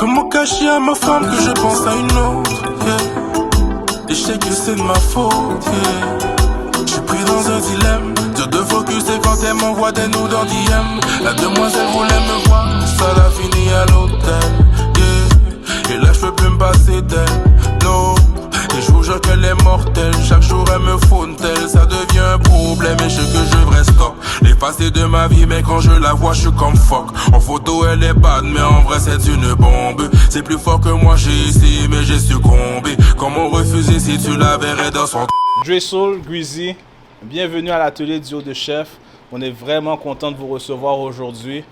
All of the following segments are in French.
Comment cacher à ma femme que je pense à une autre, yeah. Et je sais que c'est de ma faute, yeah. Je suis pris dans un dilemme. Dur de focus et quand elle m'envoie des nudes en DM. La demoiselle voulait me voir, ça l'a fini à l'hôtel, yeah. Et là je peux plus me passer d'elle, no. Et je vous jure qu'elle est mortelle. Chaque jour elle me faune-t-elle. Ça devient un problème et je sais que je devrais stop l'effacer de ma vie, mais quand je la vois je suis comme fuck. En photo elle est bad mais en vrai c'est une bombe. C'est plus fort que moi j'ai essayé mais j'ai succombé. Comment refuser si tu la verrais dans son... Dre Soul, Greezy, bienvenue à l'atelier Duo de Chef. On est vraiment content de vous recevoir aujourd'hui.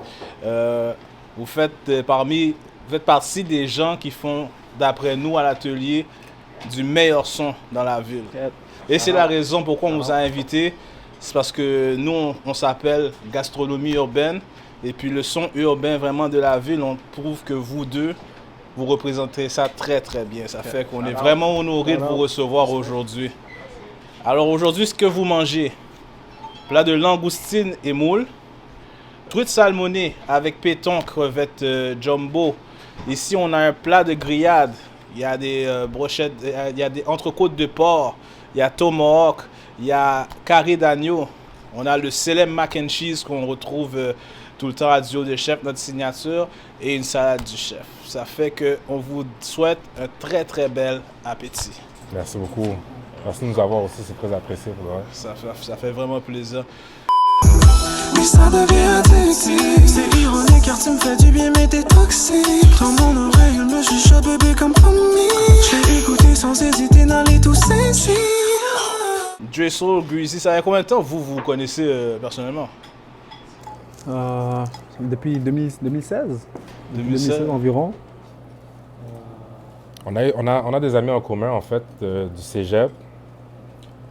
Vous faites partie des gens qui font, d'après nous à l'atelier, du meilleur son dans la ville. Et c'est la raison pourquoi on vous a invités. C'est parce que nous, on s'appelle Gastronomie Urbaine. Et puis le son urbain vraiment de la ville, on prouve que vous deux, vous représentez ça très très bien. Ça fait qu'on est vraiment honoré de vous recevoir aujourd'hui. Alors aujourd'hui, ce que vous mangez, plat de langoustine et moule, truite salmonée avec péton, crevettes jumbo. Ici, on a un plat de grillade. Il y a des brochettes, il y a des entrecôtes de porc, il y a tomahawk, il y a carré d'agneau. On a le célèbre mac and cheese qu'on retrouve tout le temps à Duo de Chef, notre signature, et une salade du chef. Ça fait qu'on vous souhaite un très très bel appétit. Merci beaucoup. Merci de nous avoir aussi, c'est très apprécié pour vrai. Ça fait vraiment plaisir. Mais ça devient addictif. C'est ironique car tu me fais du bien mais t'es toxique. Dans mon oreille elle me chuchote bébé comme promis. J'ai écouté sans hésiter dans les tout saisir. Dre Soul, Greezy, ça fait combien de temps vous personnellement? personnellement? Depuis 2016. 2016 environ. On a des amis en commun en fait du cégep.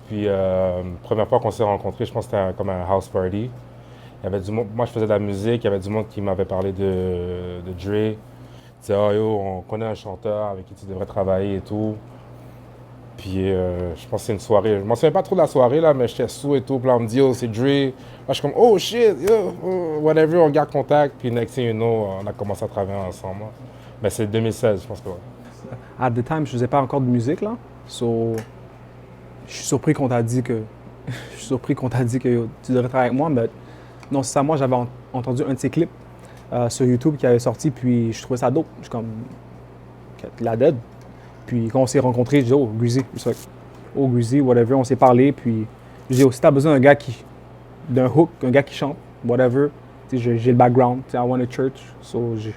Puis première fois qu'on s'est rencontrés, je pense que c'était comme un house party. Il y avait du monde, moi je faisais de la musique, il y avait du monde qui m'avait parlé de Dre. Il disait oh yo, on connaît un chanteur avec qui tu devrais travailler et tout. Puis je pense que c'est une soirée. Je m'en souviens pas trop de la soirée là, mais j'étais sous et tout. Puis là on me dit oh c'est Dre. Là je suis comme oh shit, yo, whatever, on garde contact. Puis next thing you know, on a commencé à travailler ensemble. Mais c'est 2016, je pense que ouais. At the time, je faisais pas encore de musique là. So, je suis surpris qu'on t'a dit que yo, tu devrais travailler avec moi, mais non, c'est ça. Moi, j'avais entendu un de ses clips sur YouTube qui avait sorti, puis je trouvais ça dope. Je suis comme, la dead. Puis quand on s'est rencontrés, je dis, oh, Greezy. Oh, Greezy, whatever. On s'est parlé, puis je dis, oh, si t'as besoin d'un hook, un gars qui chante, whatever, j'ai le background, I want a church, so je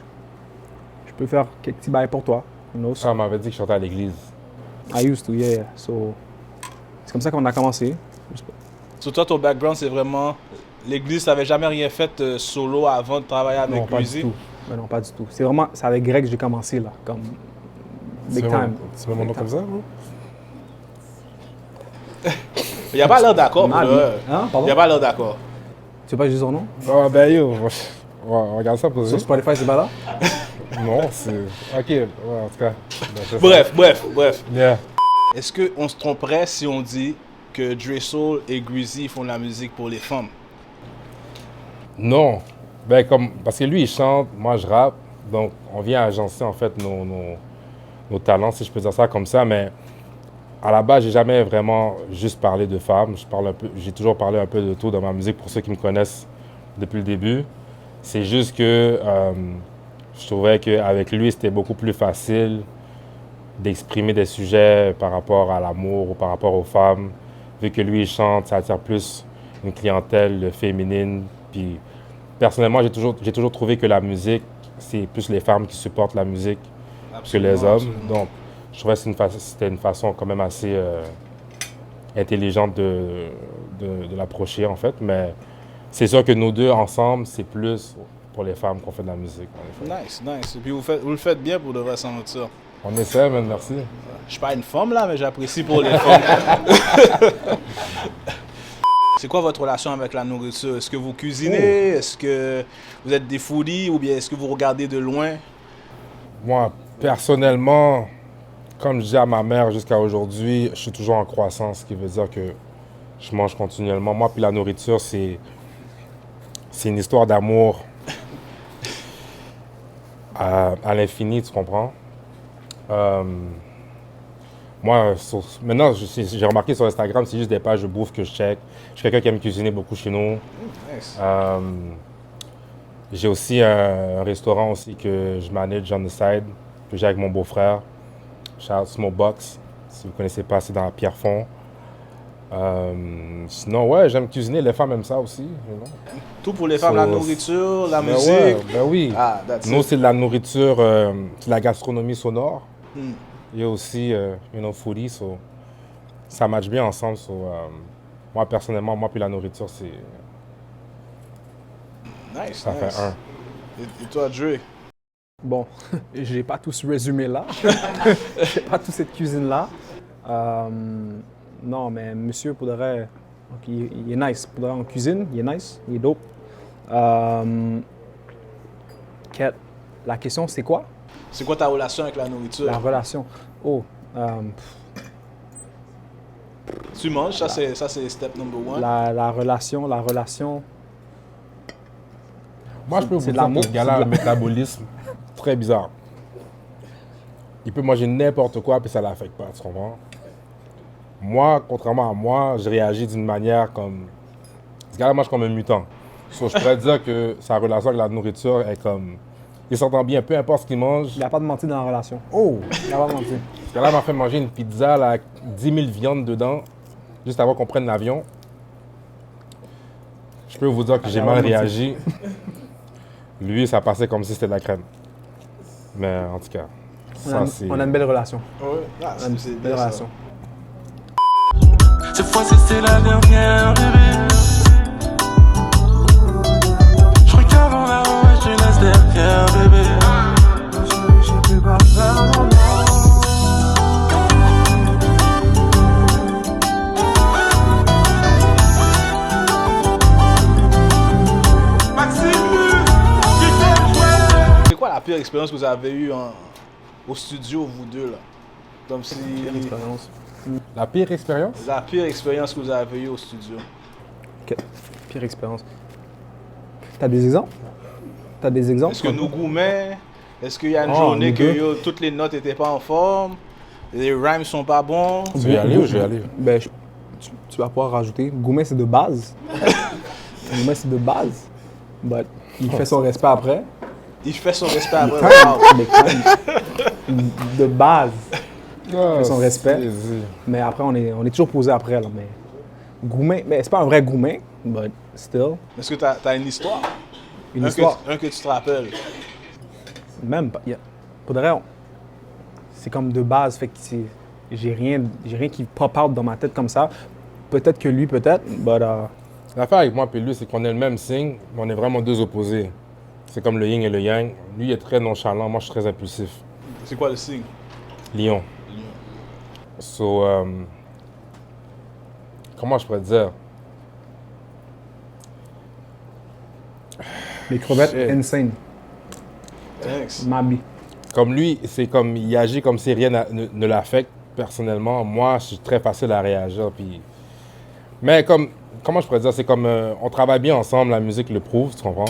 peux faire quelques petits bails pour toi. You know, Ça m'avait dit que je chantais à l'église. I used to, yeah. So, c'est comme ça qu'on a commencé. Sur toi, ton background, c'est vraiment... L'église, t'avais jamais rien fait solo avant de travailler avec Non, pas du Greezy? tout. Ben non, pas du tout. C'est vraiment, c'est avec Greg que j'ai commencé, là, comme big time. Tu veux mon nom comme ça, bro? Il n'y a pas l'air d'accord, pour Mal, le... hein? Il Pardon? n'y a pas l'air d'accord. Tu veux pas que je dise son nom? Oh ben yo, on regarde ça pour Sur Spotify, c'est pas là? Non, c'est... Ok, ouais, en tout cas. Bref. Yeah. Est-ce qu'on se tromperait si on dit que Dre Soul et Greezy font de la musique pour les femmes? Non. Ben parce que lui, il chante, moi, je rappe. Donc, on vient agencer, en fait, nos talents, si je peux dire ça comme ça. Mais à la base, j'ai jamais vraiment juste parlé de femmes. J'ai toujours parlé un peu de tout dans ma musique, pour ceux qui me connaissent depuis le début. C'est juste que je trouvais qu'avec lui, c'était beaucoup plus facile d'exprimer des sujets par rapport à l'amour ou par rapport aux femmes. Vu que lui, il chante, ça attire plus une clientèle féminine. Puis, personnellement, j'ai toujours trouvé que la musique, c'est plus les femmes qui supportent la musique que les hommes. Absolument. Donc, je trouvais que c'était une façon quand même assez intelligente de l'approcher, en fait. Mais c'est sûr que nous deux, ensemble, c'est plus pour les femmes qu'on fait de la musique. Nice. Et puis vous le faites bien pour de vrai sans ça. On essaie, man, merci. Je suis pas une femme là, mais j'apprécie pour les femmes. C'est quoi votre relation avec la nourriture? Est-ce que vous cuisinez? Est-ce que vous êtes des foodies ou bien est-ce que vous regardez de loin? Moi, personnellement, comme je dis à ma mère jusqu'à aujourd'hui, je suis toujours en croissance, ce qui veut dire que je mange continuellement. Moi, puis la nourriture, c'est une histoire d'amour. à l'infini, tu comprends? Moi, maintenant, j'ai remarqué sur Instagram, c'est juste des pages de bouffe que je check. Je suis quelqu'un qui aime cuisiner beaucoup chez nous. Nice. J'ai aussi un restaurant aussi que je manage on the side, que j'ai avec mon beau-frère. Shout Small Box. Si vous ne connaissez pas, c'est dans Pierrefonds. Sinon, ouais, j'aime cuisiner. Les femmes aiment ça aussi. Tout pour les femmes, la nourriture, la Ben musique. ouais, ben oui. Ah, that's Nous, it. c'est de la nourriture, c'est de la gastronomie sonore. Hmm. Il y a aussi, foodie, so, ça match bien ensemble. So, moi, personnellement, moi puis la nourriture, c'est Nice, ça nice. fait un. Et toi, Dre? Bon, j'ai pas tout ce résumé-là. J'ai pas toute cette cuisine-là. Non, mais monsieur, pour de vrai, donc, il est nice. Pour de vrai, en cuisine, il est nice, il est dope. La question, c'est quoi? C'est quoi ta relation avec la nourriture? La relation. Oh, Tu manges, ça c'est step number one. la relation. Moi, je peux vous C'est de dire que l'amour, ce gars-là a un métabolisme très bizarre. Il peut manger n'importe quoi puis ça ne l'affecte pas, tu comprends? Moi, contrairement à moi, je réagis d'une manière comme... Ce gars-là mange comme un mutant. So, je pourrais dire que sa relation avec la nourriture est comme... Il s'entend bien, peu importe ce qu'il mange. Il n'a pas de mentir dans la relation. Oh! Il n'a pas de mentir. Ce gars-là m'a fait manger une pizza là, avec 10 000 viandes dedans, juste avant qu'on prenne l'avion. Je peux vous dire que j'ai mal réagi. Lui, ça passait comme si c'était de la crème. Mais en tout cas, ça c'est... On a une belle relation. Ouais. Ah, On a une c'est belle bien ça. relation. Cette fois-ci c'est la dernière, bébé. Je regarde en avant et je te laisse derrière, bébé. J'ai plus pas faire C'est quoi la pire expérience que vous avez eue au studio, vous deux, là? Comme si... Expérience. La pire expérience? La pire expérience que vous avez eue au studio. Ok. Pire expérience. T'as des exemples? T'as des exemples? Est-ce que nous gourmets, est-ce qu'il y a une Oh, journée nous que deux. toutes les notes n'étaient pas en forme, les rhymes sont pas bons? Tu veux y aller ou je vais y aller? Ben, tu vas pouvoir rajouter. Gourmet, c'est de base. Gourmet, c'est de base. But il fait son respect après. Il fait son respect après. Time, Wow. mais time. De base. Ah, son respect. c'est- Mais après, on est toujours posé après. Là, mais gourmet, mais c'est pas un vrai gourmet, but still. Est-ce que tu as une histoire? Une histoire. Un que tu te rappelles. Même pas. Pour de vrai, c'est comme de base. Fait que j'ai rien qui pop out dans ma tête comme ça. Peut-être que lui, peut-être, but L'affaire avec moi et lui, c'est qu'on est le même signe, mais on est vraiment deux opposés. C'est comme le yin et le yang. Lui, il est très nonchalant, moi, je suis très impulsif. C'est quoi le signe? Lion. So, comment je pourrais te dire? les crevettes, Shit. insane. Thanks. Mabi. Comme lui, c'est comme, il agit comme si rien ne l'affecte personnellement. Moi, je suis très facile à réagir. Puis... Mais comme, comment je pourrais dire? C'est comme, on travaille bien ensemble, la musique le prouve, tu comprends?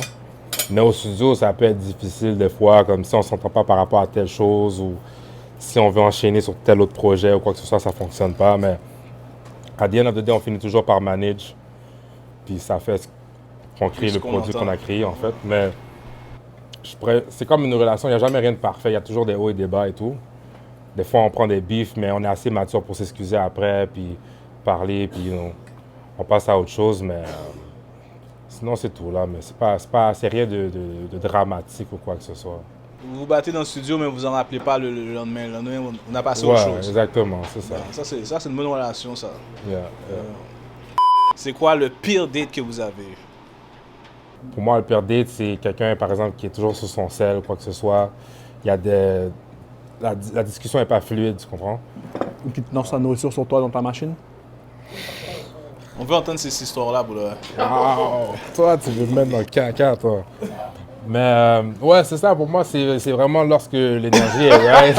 Mais au studio, ça peut être difficile des fois, comme si on ne s'entend pas par rapport à telle chose ou si on veut enchaîner sur tel autre projet ou quoi que ce soit, ça ne fonctionne pas. Mais à the end of the day, on finit toujours par manage. Puis ça fait qu'on crée Ce le qu'on produit entend. qu'on a créé, en fait. Mais c'est comme une relation, il n'y a jamais rien de parfait. Il y a toujours des hauts et des bas et tout. Des fois, on prend des bifs, mais on est assez mature pour s'excuser après, puis parler, puis on passe à autre chose. Mais sinon, c'est tout, là. Mais c'est rien de dramatique ou quoi que ce soit. Vous vous battez dans le studio, mais vous en rappelez pas le lendemain. Le lendemain, on a passé à Ouais, autre chose. exactement, c'est ça. Ça, c'est une bonne relation, ça. Yeah, yeah. C'est quoi le pire date que vous avez eu? Pour moi, le pire date, c'est quelqu'un, par exemple, qui est toujours sur son sel ou quoi que ce soit. Il y a la discussion n'est pas fluide, tu comprends? Ou qui te lance sa nourriture sur toi dans ta machine. On veut entendre ces histoires-là, pour le... Wow! Toi, tu veux me mettre dans le caca, toi. Mais ouais, c'est ça. Pour moi, c'est vraiment lorsque l'énergie est right.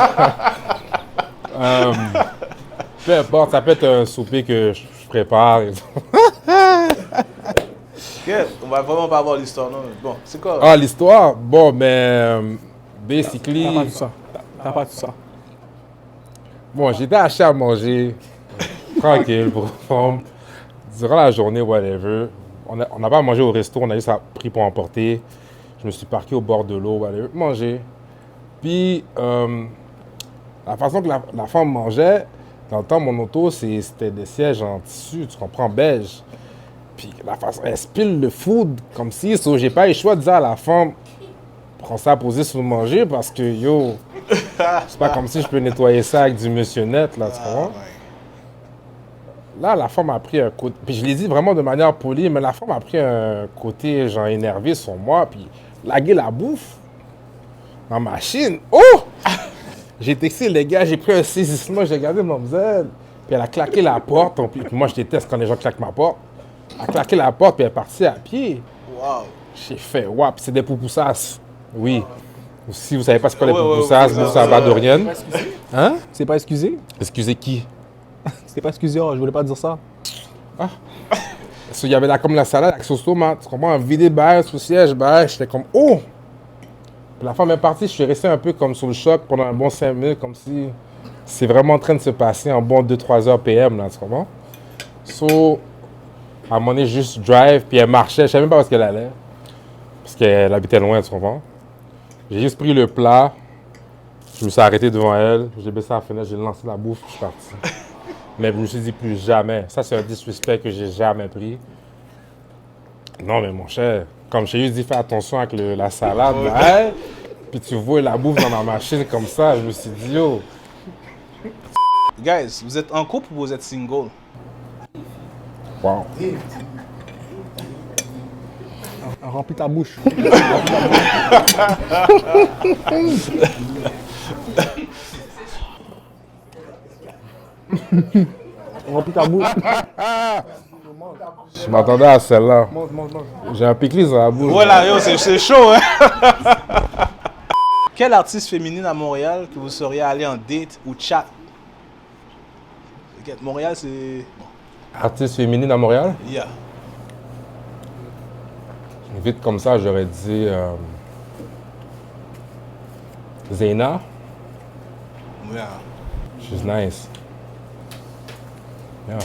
Peu importe, ça peut être un souper que je prépare. Et tout. Ok, on va vraiment pas avoir l'histoire, non? Bon, c'est quoi? Ah, l'histoire? Bon, mais Basically, T'as pas tout ça. T'as pas tout ça. bon, j'étais acheté à manger, tranquille, pour forme. Durant la journée, whatever. On n'a pas mangé au resto, on a juste pris pour emporter. Je me suis parqué au bord de l'eau, whatever, manger. Puis, la façon que la femme mangeait, dans le temps, mon auto, c'était des sièges en tissu, tu comprends, beige. Puis, la façon, elle spile le food comme si, j'ai pas eu le choix de dire à la femme, prends ça à poser sur le manger parce que, yo, c'est pas comme si je peux nettoyer ça avec du monsieur net, là, tu comprends? Là, la femme a pris un côté, puis je l'ai dit vraiment de manière polie, mais la femme a pris un côté, genre, énervé sur moi, puis lagué la bouffe dans ma machine. Oh! J'ai texté les gars, j'ai pris un saisissement, j'ai regardé mademoiselle, puis elle a claqué la porte, puis moi je déteste quand les gens claquent ma porte. Elle a claqué la porte, puis elle est partie à pied. Wow. J'ai fait, wow, puis c'est des poupoussas. Oui. Si vous savez pas ce qu'est les poupoussas, vous ça va d'Orienne. Hein? C'est pas excusé? Excusez qui? C'est pas excusé, oh, je voulais pas dire ça. Il y avait comme la salade avec sauce tomate, tu comprends, vidé bail, sous siège, bail, j'étais comme, oh! Puis la femme est partie, je suis resté un peu comme sur le choc pendant un bon 5 minutes, comme si c'est vraiment en train de se passer en bon 2-3 heures PM, là, tu comprends? So, à un moment donné, juste drive, puis elle marchait, je savais même pas où elle allait, parce qu'elle habitait loin, tu comprends? J'ai juste pris le plat, je me suis arrêté devant elle, j'ai baissé la fenêtre, j'ai lancé la bouffe, je suis parti. Mais je me suis dit plus jamais. Ça, c'est un disrespect que j'ai jamais pris. Non, mais mon cher, comme j'ai juste dit, fais attention avec la salade, là, puis tu vois la bouffe dans ma machine comme ça, je me suis dit, yo. Guys, vous êtes en couple ou vous êtes single? Wow. Remplis ta bouche. Remplis ta bouche. Je m'attendais à celle-là. Mange, mange, mange. J'ai un pickles dans la bouche. Voilà, yo, c'est chaud, hein? Quelle artiste féminine à Montréal que vous seriez allé en date ou chat? Montréal, c'est... Artiste féminine à Montréal? Yeah. Vite comme ça, j'aurais dit Zena. Yeah. She's nice. Yeah.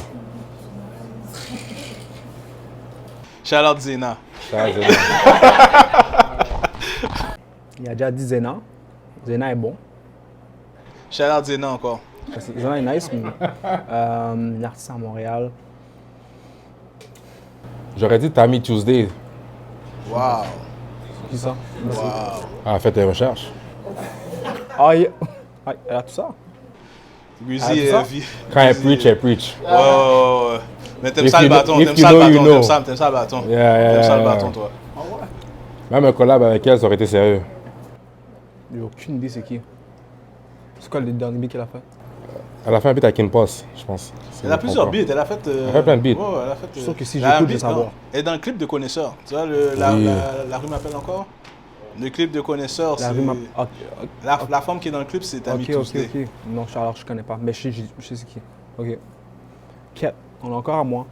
Shout out Zena. Ça, Zena. Il a déjà dit Zena. Zena est bon. Shout out Zena encore. Zena est nice, mais une artiste à Montréal. J'aurais dit Tammy Tuesday. Wow. Qui ça? Wow. Elle a fait des recherches. Ah, elle a tout ça. Guizy tout ça? Quand elle preach, elle preach. Ouais. Mais t'aimes If ça le you know- bâton, if t'aimes you ça le know, you bâton, know. t'aimes ça le bâton. Yeah, T'aimes ça le yeah. bâton, toi. Même un collab avec elle, ça aurait été sérieux. J'ai aucune idée c'est qui. C'est quoi le dernier beat qu'elle a fait? Elle a fait un beat avec Kim Poss, je pense. Elle a plusieurs beats, elle a fait... Elle a fait plein de beats. Ouais, elle a fait... Je suis sûr que si elle a un j'écoute, je beat, vais savoir. non. Elle est dans le clip de Connaisseur. Tu vois, Oui. la rue m'appelle encore? Le clip de Connaisseur, La c'est... rue m'a. La femme qui est dans le clip, c'est Tammy Ok, ok, Tuesday. ok. Non, alors je connais pas. Mais je sais c'est qui. Ok. Cat, on est encore à moi.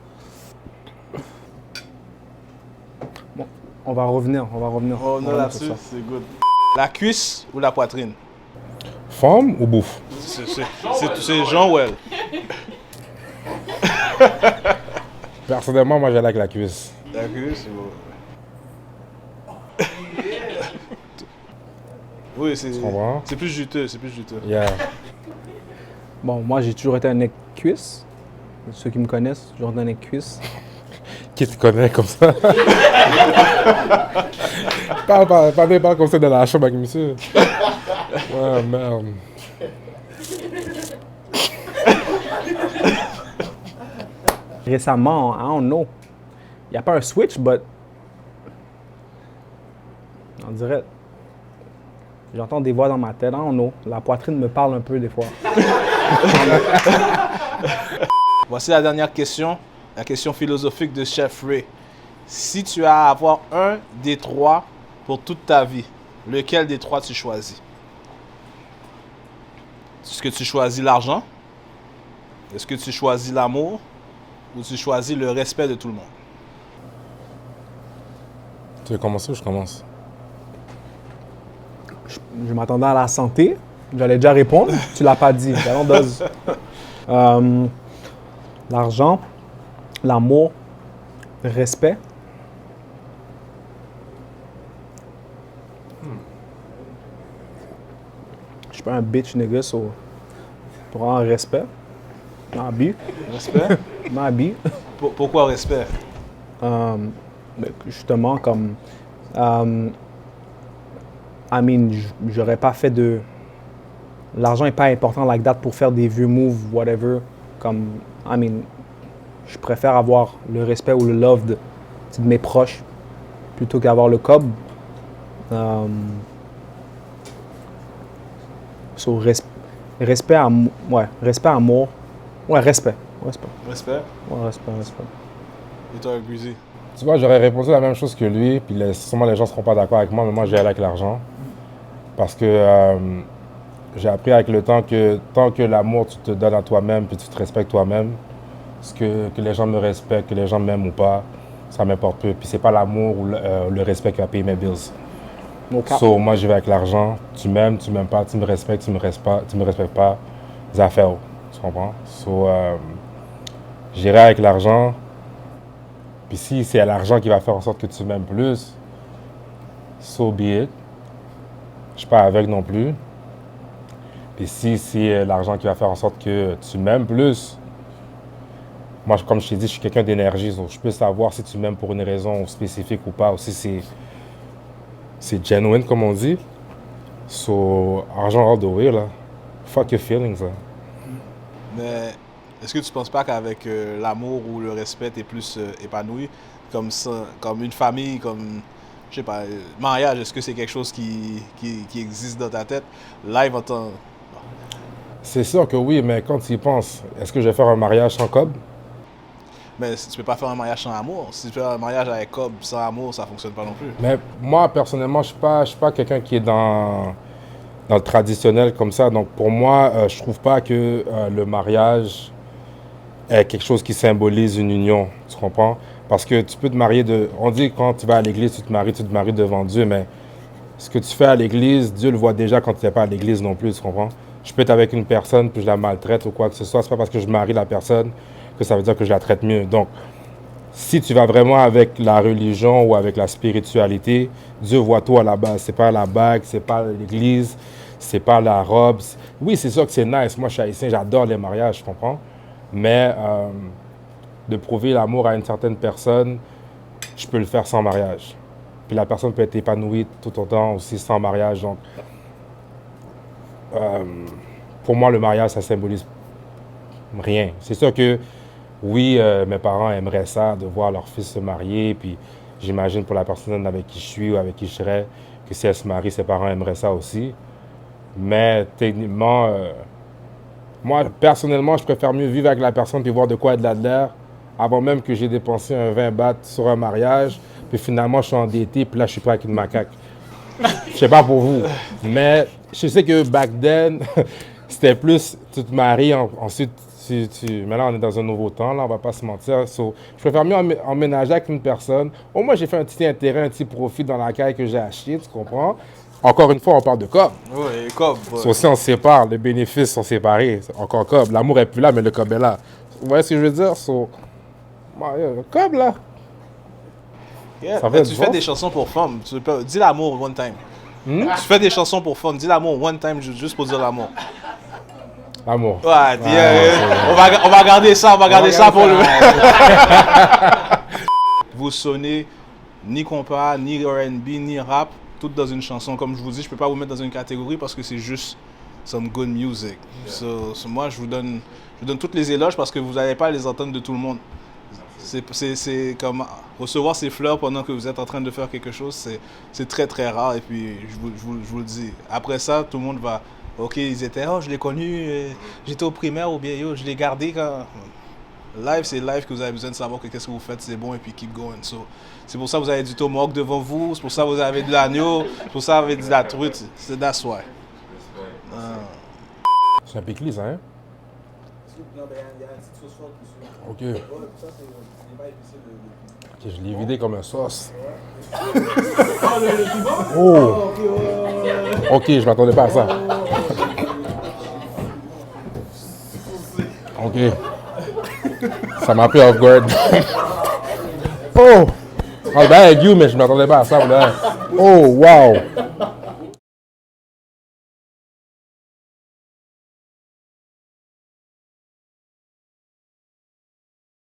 Bon, on va revenir. Oh On va non, revenir là-dessus, sur ça. c'est good. La cuisse ou la poitrine? Femme ou bouffe? C'est Jean ou elle? Personnellement, moi, j'allais avec la cuisse. La cuisse ou... Oui, comprends? c'est plus juteux, c'est plus juteux. Yeah. Bon, moi j'ai toujours été un nec cuisse. Ceux qui me connaissent, j'ai toujours été un nec cuisse. Qui te connaît comme ça? parle comme ça dans la chambre avec monsieur. Ouais, merde. Récemment, I don't know. Il n'y a pas un switch, but. On dirait. J'entends des voix dans ma tête, I don't know. La poitrine me parle un peu des fois. Voici la dernière question, la question philosophique de Chef Ray. Si tu as à avoir un des trois pour toute ta vie, lequel des trois tu choisis? Est-ce que tu choisis l'argent? Est-ce que tu choisis l'amour? Ou tu choisis le respect de tout le monde? Tu veux commencer ou je commence? Je m'attendais à la santé. J'allais déjà répondre. Tu l'as pas dit. Allons, dose. L'argent, l'amour, le respect. Je suis pas un bitch nigga, so pour avoir un respect. M'habille. Respect? M'habille. Pourquoi respect? Mais justement, comme. J'aurais pas fait de. L'argent n'est pas important like that pour faire des vieux moves, whatever. Comme. Je préfère avoir le respect ou le love de mes proches plutôt qu'avoir le cob. So, respect, respect, amour. Ouais, respect. Respect? Ouais, respect. Et toi, Greasy? Tu vois, j'aurais répondu la même chose que lui, puis sûrement les gens ne seront pas d'accord avec moi, mais moi, j'ai allé avec l'argent. Parce que j'ai appris avec le temps que tant que l'amour, tu te donnes à toi-même, puis tu te respectes toi-même, que les gens me respectent, que les gens m'aiment ou pas, ça m'importe peu. Puis c'est pas l'amour ou le respect qui va payer mes bills. So, moi, je vais avec l'argent. Tu m'aimes pas, tu me respectes, tu me respectes pas, des affaires. Tu comprends? So, j'irai avec l'argent. Puis si c'est l'argent qui va faire en sorte que tu m'aimes plus, so be it. Je suis pas aveugle non plus. Puis si c'est l'argent qui va faire en sorte que tu m'aimes plus, moi, comme je t'ai dit, je suis quelqu'un d'énergie. Donc je peux savoir si tu m'aimes pour une raison spécifique ou pas, ou si c'est genuine, comme on dit. So, argent all the way, là. Fuck your feelings, là. Mais est-ce que tu penses pas qu'avec l'amour ou le respect, t'es plus épanoui? Comme ça, comme une famille, comme, je sais pas, mariage, est-ce que c'est quelque chose qui existe dans ta tête? Live en temps... C'est sûr que oui, mais quand tu y penses, est-ce que je vais faire un mariage sans cob? Mais tu peux pas faire un mariage sans amour. Si tu fais un mariage avec cob sans amour, ça fonctionne pas non plus. Mais moi, personnellement, je suis pas quelqu'un qui est dans le traditionnel comme ça. Donc pour moi, je trouve pas que le mariage est quelque chose qui symbolise une union. Tu comprends? Parce que tu peux te marier on dit que quand tu vas à l'église, tu te maries devant Dieu, mais ce que tu fais à l'église, Dieu le voit déjà quand tu n'es pas à l'église non plus, tu comprends? Je peux être avec une personne, puis je la maltraite ou quoi que ce soit. C'est pas parce que je marie la personne que ça veut dire que je la traite mieux. Donc, si tu vas vraiment avec la religion ou avec la spiritualité, Dieu voit tout à la base. C'est pas la bague, c'est pas l'église, c'est pas la robe. Oui, c'est sûr que c'est nice. Moi, je suis haïtien, j'adore les mariages, je comprends. Mais de prouver l'amour à une certaine personne, je peux le faire sans mariage. Puis la personne peut être épanouie tout autant aussi sans mariage. Donc, pour moi, le mariage, ça symbolise rien. C'est sûr que, oui, mes parents aimeraient ça, de voir leur fils se marier. Puis j'imagine pour la personne avec qui je suis ou avec qui je serais, que si elle se marie, ses parents aimeraient ça aussi. Mais techniquement, moi, personnellement, je préfère mieux vivre avec la personne puis voir de quoi elle a de l'air avant même que j'ai dépensé un 20 bahts sur un mariage. Puis finalement, je suis endetté, puis là, je suis pas avec une macaque. Je sais pas pour vous, mais je sais que back then, c'était plus, tu te maries, ensuite, mais là, on est dans un nouveau temps, là, on va pas se mentir. So, je préfère mieux emménager avec une personne. Au moins, j'ai fait un petit intérêt, un petit profit dans la caille que j'ai acheté, tu comprends? Encore une fois, on parle de cob. Oui, cob. Ouais. So, si on se sépare, les bénéfices sont séparés. Encore cob. L'amour est plus là, mais le cob est là. Vous voyez ce que je veux dire? So, cob, là. Yeah. Ça Mais fait tu fais des chansons pour femmes. Dis l'amour one time. Tu fais des chansons pour femmes. Dis l'amour one time juste pour dire l'amour. L'amour. Ouais, on va garder ça, pour le... Vous sonnez ni compas, ni R&B, ni rap, tout dans une chanson. Comme je vous dis, je peux pas vous mettre dans une catégorie parce que c'est juste some good music. So, moi, je vous donne toutes les éloges parce que vous n'allez pas les entendre de tout le monde. C'est comme recevoir ces fleurs pendant que vous êtes en train de faire quelque chose, c'est très très rare. Et puis, je vous le dis, après ça, tout le monde va... Ok, ils étaient, oh, je l'ai connu, j'étais au primaire ou bien, yo, je l'ai gardé quand... Live, c'est live que vous avez besoin de savoir que qu'est-ce que vous faites, c'est bon, et puis keep going. So, c'est pour ça que vous avez du tomahawk devant vous, c'est pour ça que vous avez de l'agneau, c'est pour ça que vous avez de la truite, c'est that's why. C'est un péclis, hein? Ok. Ok, je l'ai vidé comme un sauce. Oh! Ok, je m'attendais pas à ça. Ok. Ça m'a pris off guard. Oh! On le avec you, mais je m'attendais pas à ça. Là. Oh, wow!